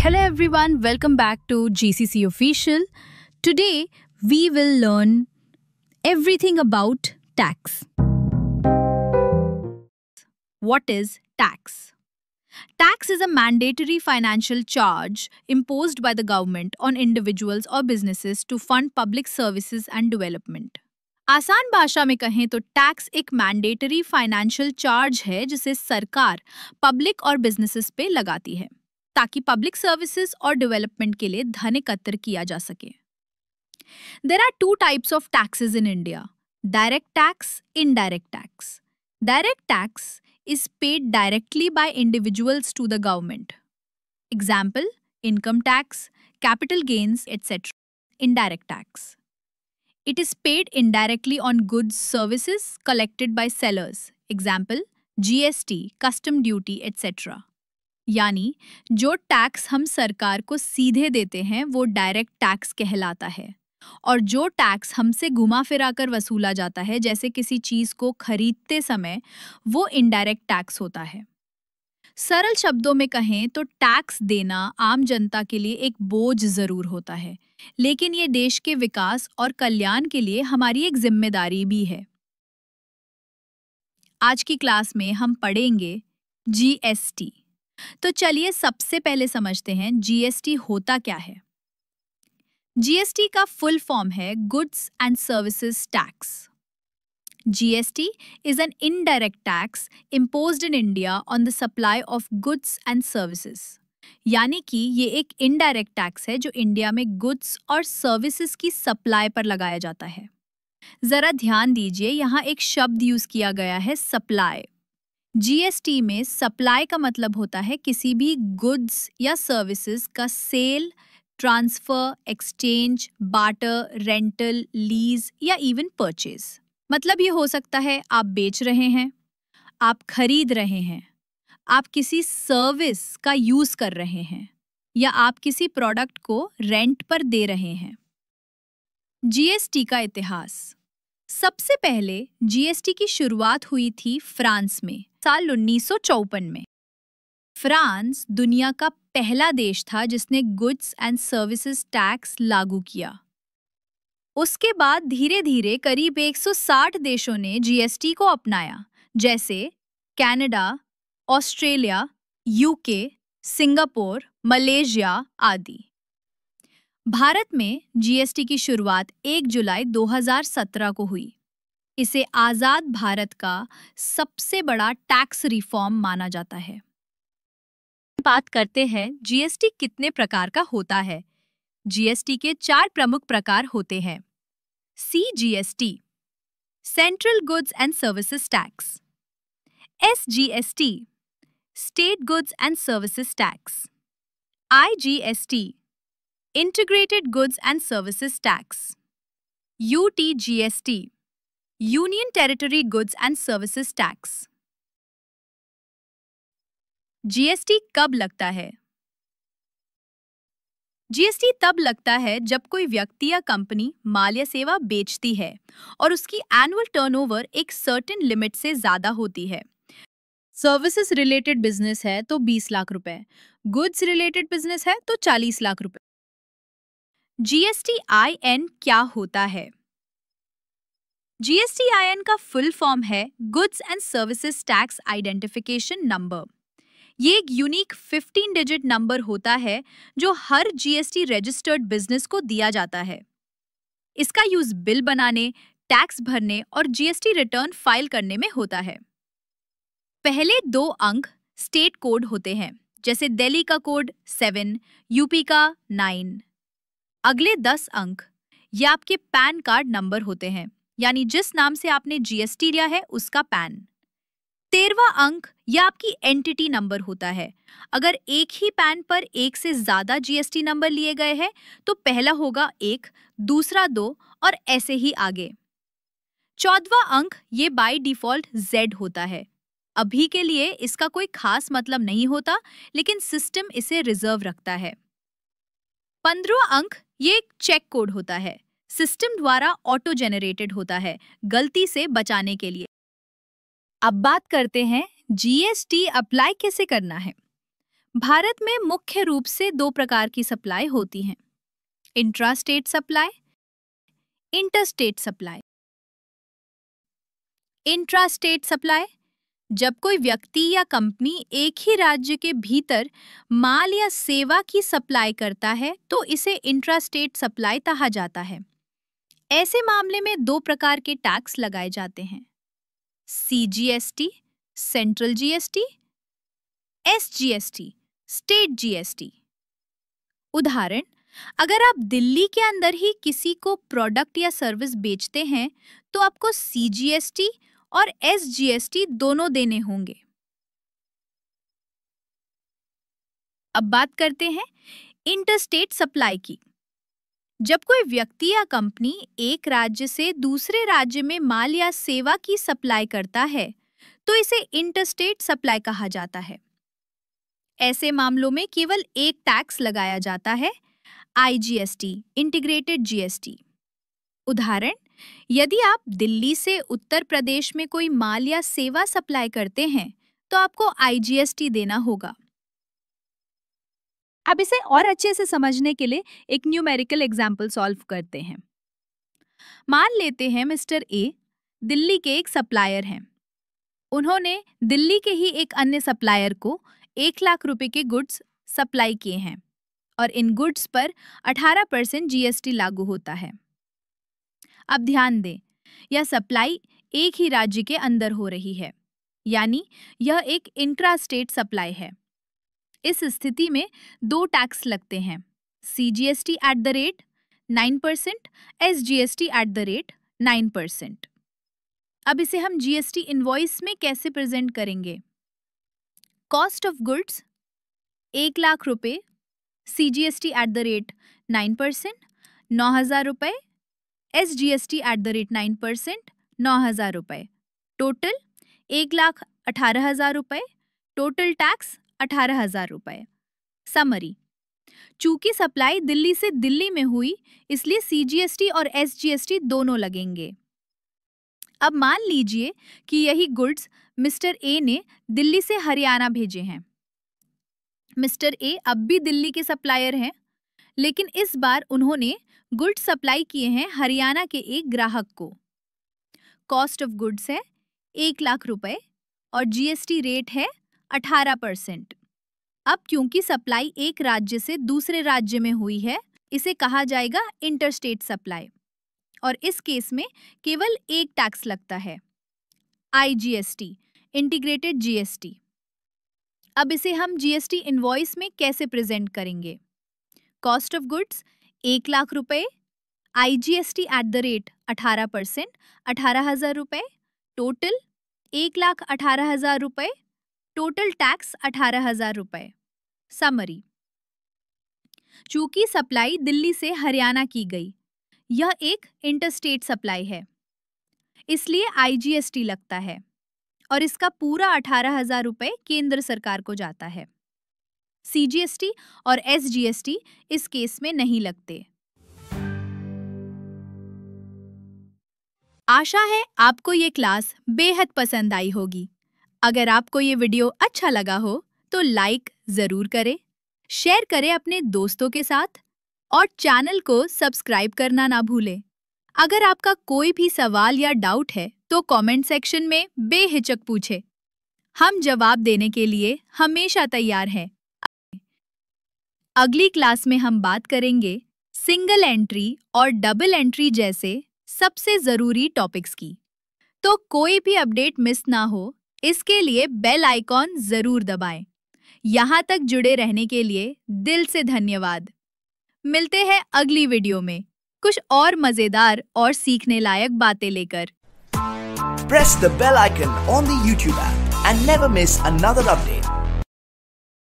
Hello everyone, welcome back to GCC Official. Today we will learn everything about tax. What is tax? Tax is a mandatory financial charge imposed by the government on individuals or businesses to fund public services and development. आसान भाषा में कहें तो tax एक mandatory financial charge है जिसे सरकार public और बिजनेसेस पे लगाती है ताकि पब्लिक सर्विसेज और डेवलपमेंट के लिए धन एकत्र किया जा सके। There are two types of taxes in India: direct tax, indirect tax. Direct tax is paid directly by individuals to the government. Example, income tax, capital gains, etc. Indirect tax. It is paid indirectly on goods, services collected by sellers. Example, GST, custom duty, etc. यानी जो tax हम सरकार को सीधे देते हैं वो direct tax कहलाता है और जो टैक्स हमसे घुमा फिरा कर वसूला जाता है जैसे किसी चीज को खरीदते समय वो इनडायरेक्ट टैक्स होता है। सरल शब्दों में कहें तो टैक्स देना आम जनता के लिए एक बोझ जरूर होता है, लेकिन ये देश के विकास और कल्याण के लिए हमारी एक जिम्मेदारी भी है। आज की क्लास में हम पढ़ेंगे जीएसटी। तो चलिए सबसे पहले समझते हैं जीएसटी होता क्या है। जीएसटी का फुल फॉर्म है goods and services tax. GST is an indirect tax imposed in India on the supply of goods and services, यानी कि ये एक इनडायरेक्ट टैक्स है जो इंडिया में गुड्स और सर्विसेज की सप्लाई पर लगाया जाता है। जरा ध्यान दीजिए, यहाँ एक शब्द यूज किया गया है सप्लाई। जीएसटी में सप्लाई का मतलब होता है किसी भी गुड्स या सर्विसेज का sale, transfer, exchange, barter, rental, lease या इवन परचेज। मतलब ये हो सकता है आप बेच रहे हैं, आप खरीद रहे हैं, आप किसी सर्विस का यूज कर रहे हैं या आप किसी प्रोडक्ट को रेंट पर दे रहे हैं। जीएसटी का इतिहास। सबसे पहले जीएसटी की शुरुआत हुई थी फ्रांस में साल 1954 में। फ्रांस दुनिया का पहला देश था जिसने गुड्स एंड सर्विसेज टैक्स लागू किया। उसके बाद धीरे धीरे करीब 160 देशों ने जीएसटी को अपनाया, जैसे Canada, Australia, UK, Singapore, Malaysia आदि। भारत में जीएसटी की शुरुआत 1 जुलाई 2017 को हुई। इसे आजाद भारत का सबसे बड़ा टैक्स रिफॉर्म माना जाता है। बात करते हैं जीएसटी कितने प्रकार का होता है। जीएसटी के 4 प्रमुख प्रकार होते हैं। CGST, central goods and services tax. SGST, state goods and services tax. IGST, integrated goods and services tax. UTGST, union territory goods and services tax. GST कब लगता है? जीएसटी तब लगता है जब कोई व्यक्ति या कंपनी माल या सेवा बेचती है और उसकी एनुअल टर्नओवर एक सर्टेन लिमिट से ज्यादा होती है। सर्विसेज रिलेटेड बिजनेस है तो 20 लाख रुपए, गुड्स रिलेटेड बिजनेस है तो 40 लाख रुपए। जीएसटीआईएन क्या होता है? जीएसटीआईएन का फुल फॉर्म है goods and services tax identification number. ये एक यूनिक 15 डिजिट नंबर होता है जो हर जीएसटी रजिस्टर्ड बिजनेस को दिया जाता है। इसका यूज बिल बनाने, टैक्स भरने और जीएसटी रिटर्न फाइल करने में होता है। पहले 2 अंक स्टेट कोड होते हैं, जैसे दिल्ली का कोड 7, यूपी का 9। अगले 10 अंक ये आपके पैन कार्ड नंबर होते हैं, यानी जिस नाम से आपने जीएसटी लिया है उसका पैन। 13वां अंक यह आपकी एंटिटी नंबर होता है। अगर एक ही पैन पर एक से ज्यादा जीएसटी नंबर लिए गए हैं तो पहला होगा 1, दूसरा 2 और ऐसे ही आगे। 14वां अंक ये बाय डिफॉल्ट Z होता है। अभी के लिए इसका कोई खास मतलब नहीं होता, लेकिन सिस्टम इसे रिजर्व रखता है। 15वां अंक ये एक चेक कोड होता है, सिस्टम द्वारा ऑटो जेनरेटेड होता है गलती से बचाने के लिए। अब बात करते हैं जीएसटी अप्लाई कैसे करना है। भारत में मुख्य रूप से 2 प्रकार की सप्लाई होती हैं, intra state supply, interstate supply. Intra state supply जब कोई व्यक्ति या कंपनी एक ही राज्य के भीतर माल या सेवा की सप्लाई करता है तो इसे इंट्रा स्टेट सप्लाई कहा जाता है। ऐसे मामले में 2 प्रकार के टैक्स लगाए जाते हैं, CGST central GST, SGST state GST. उदाहरण, अगर आप दिल्ली के अंदर ही किसी को प्रोडक्ट या सर्विस बेचते हैं तो आपको CGST और SGST दोनों देने होंगे। अब बात करते हैं इंटरस्टेट सप्लाई की। जब कोई व्यक्ति या कंपनी एक राज्य से दूसरे राज्य में माल या सेवा की सप्लाई करता है तो इसे इंटरस्टेट सप्लाई कहा जाता है। ऐसे मामलों में केवल एक टैक्स लगाया जाता है, IGST इंटीग्रेटेड जीएसटी। उदाहरण, यदि आप दिल्ली से उत्तर प्रदेश में कोई माल या सेवा सप्लाई करते हैं तो आपको IGST देना होगा। अब इसे और अच्छे से समझने के लिए एक न्यूमेरिकल एग्जाम्पल सॉल्व करते हैं। मान लेते हैं मिस्टर ए दिल्ली के एक सप्लायर हैं। उन्होंने दिल्ली के ही एक अन्य सप्लायर को 1 लाख रुपए के गुड्स सप्लाई किए हैं और इन गुड्स पर 18% GST लागू होता है। अब ध्यान दें, यह सप्लाई एक ही राज्य के अंदर हो रही है, यानी यह एक इंट्रा स्टेट सप्लाई है। इस स्थिति में 2 टैक्स लगते हैं, CGST at the rate 9%, SGST at the rate 9%। अब इसे हम GST इनवॉइस में कैसे प्रेजेंट करेंगे? कॉस्ट ऑफ गुड्स 1 लाख रुपए, CGST एट द रेट 9%, 9,000 रुपए, SGST एट द रेट 9%, 9,000 रुपए, टोटल 1,18,000 रुपए, टोटल टैक्स 18,000 रुपए। समरी, चूंकि सप्लाई दिल्ली से दिल्ली में हुई इसलिए CGST और SGST दोनों लगेंगे। अब मान लीजिए कि यही गुड्स मिस्टर ए ने दिल्ली से हरियाणा भेजे हैं। मिस्टर ए अब भी दिल्ली के सप्लायर हैं, लेकिन इस बार उन्होंने गुड्स सप्लाई किए हैं हरियाणा के एक ग्राहक को। कॉस्ट ऑफ गुड्स है 1 लाख रुपए और GST रेट है 18%। अब क्योंकि सप्लाई एक राज्य से दूसरे राज्य में हुई है, इसे कहा जाएगा इंटरस्टेट सप्लाई और इस केस में केवल एक टैक्स लगता है, IGST इंटीग्रेटेड जीएसटी। अब इसे हम GST इनवॉइस में कैसे प्रेजेंट करेंगे? कॉस्ट ऑफ गुड्स 1 लाख रुपए, IGST एट द रेट 18%, 18,000 रुपए, टोटल 1,18,000 रुपए, टोटल टैक्स 18,000 रुपए। समरी, चूंकि सप्लाई दिल्ली से हरियाणा की गई, यह एक इंटरस्टेट सप्लाई है, इसलिए IGST लगता है और इसका पूरा 18,000 रुपए केंद्र सरकार को जाता है। CGST और SGST इस केस में नहीं लगते। आशा है आपको ये क्लास बेहद पसंद आई होगी। अगर आपको ये वीडियो अच्छा लगा हो तो लाइक जरूर करें, शेयर करें अपने दोस्तों के साथ और चैनल को सब्सक्राइब करना ना भूलें। अगर आपका कोई भी सवाल या डाउट है तो कमेंट सेक्शन में बेहिचक पूछें। हम जवाब देने के लिए हमेशा तैयार हैं। अगली क्लास में हम बात करेंगे सिंगल एंट्री और डबल एंट्री जैसे सबसे जरूरी टॉपिक्स की। तो कोई भी अपडेट मिस ना हो, इसके लिए बेल आइकॉन जरूर दबाएं। यहाँ तक जुड़े रहने के लिए दिल से धन्यवाद। मिलते हैं अगली वीडियो में कुछ और मजेदार और सीखने लायक बातें लेकर। Press the bell icon on the YouTube app and never miss another update.